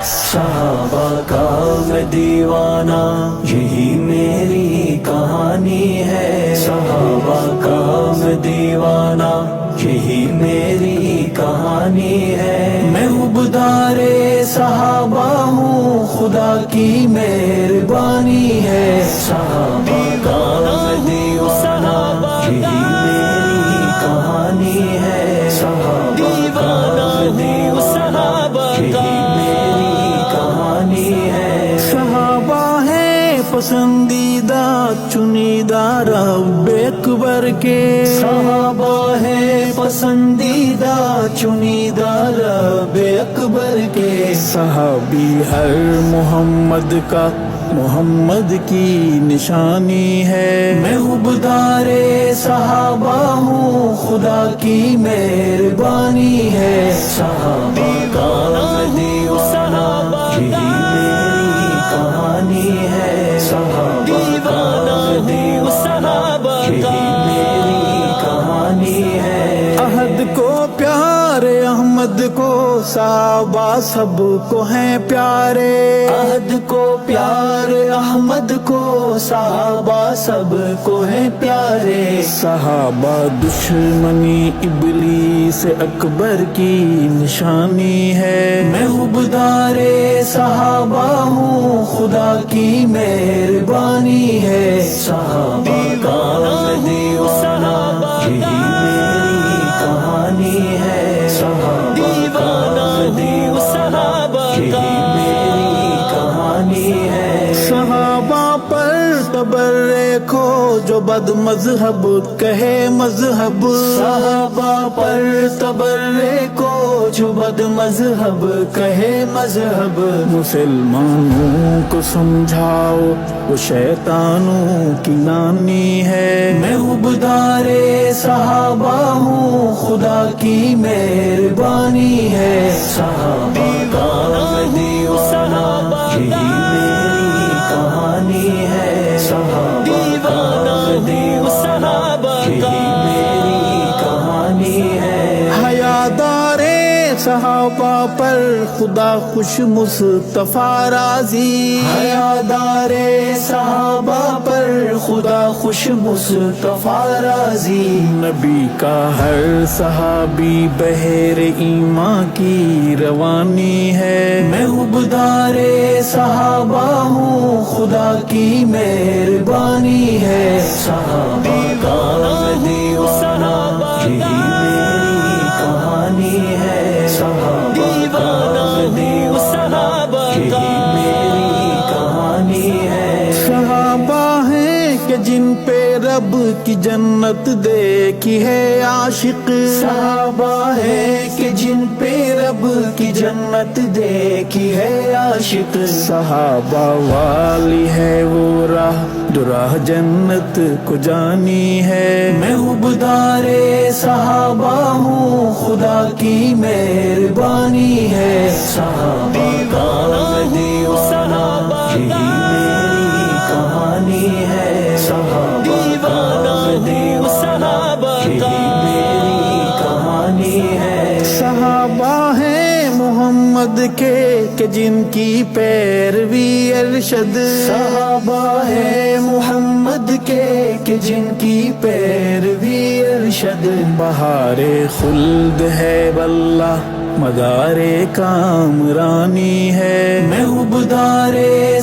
صحابہ کا میں دیوانہ، یہی میری کہانی ہے۔ صحابہ کا میں دیوانہ، یہی میری کہانی ہے۔ میں عبدار صحابہ ہوں، خدا کی مہربانی ہے۔ صحابہ کا میں دیوانہ، یہی میری کہانی ہے۔ صحابہ کا میں دیوانہ، یہی میری کہانی ہے۔ صحابہ ہے پسندیدہ چنیدہ رب اکبر کے۔ صحابہ ہے پسندیدہ چنیدہ رب اکبر کے۔ صحابی ہر محمد کا محمد کی نشانی ہے۔ میں عبدار صحابہ ہوں، خدا کی مہربانی ہے۔ صحابہ کا میں دیوانہ، یہی میری کہانی ہے۔ صحابہ کا میں دیوانہ، یہی میری کہانی ہے۔ عہد کو پیارے احمد کو صحابہ سب کو ہیں پیارے۔ عہد کو پیارے احمد کو صحابہ سب کو ہیں پیارے۔ صحابہ دشمنی ابلیس اکبر کی نشانی ہے۔ میں عبدار صحابہ ہوں، خدا کی مہربانی ہے۔ صحابہ کا میں دیوانہ، یہی میری کہانی ہے۔ صحابہ کا میں دیوانہ، یہی میری کہانی ہے۔ صحابہ پر تبرے کو جو بد مذہب کہے مذہب۔ صحابہ پر تبرے کو جو بد مذہب کہے مذہب۔ مسلمانوں کو سمجھاؤ وہ شیطانوں کی نانی ہے۔ میں عبدار صحابہ ہوں، خدا کی مہربانی ہے۔ صحابہ کا میں دیوانہ، یہی میری کہانی ہے۔ صحابہ کا میں دیوانہ، یہی میری کہانی ہے۔ حیادار صحابہ پر خدا خوش مصطفیٰ راضی۔ حیادار صحابہ پر خدا خوش مصطفیٰ راضی۔ نبی کا ہر صحابی بحر ایمان کی روانی ہے۔ میں عبدار صحابہ ہوں، خدا کی مہربانی ہے۔ صحابہ کا میں دیوانہ، یہی میری کہانی ہے۔ صحابہ کا میں دیوانہ، یہی میری کہانی ہے۔ صحابہ ہیں کہ جن پہ رب کی جنت دیکھی ہے عاشق۔ صحابہ ہے کہ جن پہ رب کی جنت دیکھی ہے عاشق۔ صحابہ والی ہے وہ راہ جو راہ جنت کو جانی ہے۔ میں عبدار صحابہ ہوں، خدا کی مہربانی ہے۔ صحابہ کا میں دیوانہ، یہی میری کہانی ہے۔ صحابہ کا میں دیوانہ، یہی میری کہانی ہے۔ صحابہ ہیں محمد کے کہ جن کی پیروی ارشد۔ صحابہ ہے محمد کے کہ جن کی پیروی ارشد۔ بہار خلد ہے واللہ مدار کامرانی ہے۔ میں عبدار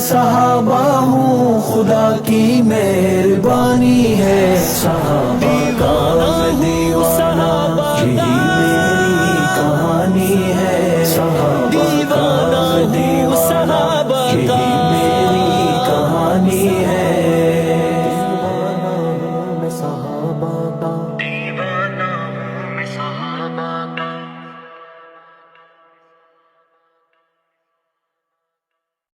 صحابہ ہوں، خدا کی مہربانی ہے۔ صحابہ کا میں دیوانہ، یہی میری کہانی ہے۔ صحابہ کا میں دیوانہ، یہی میری کہانی ہے۔ دیوانہ ہوں میں صحابہ کا۔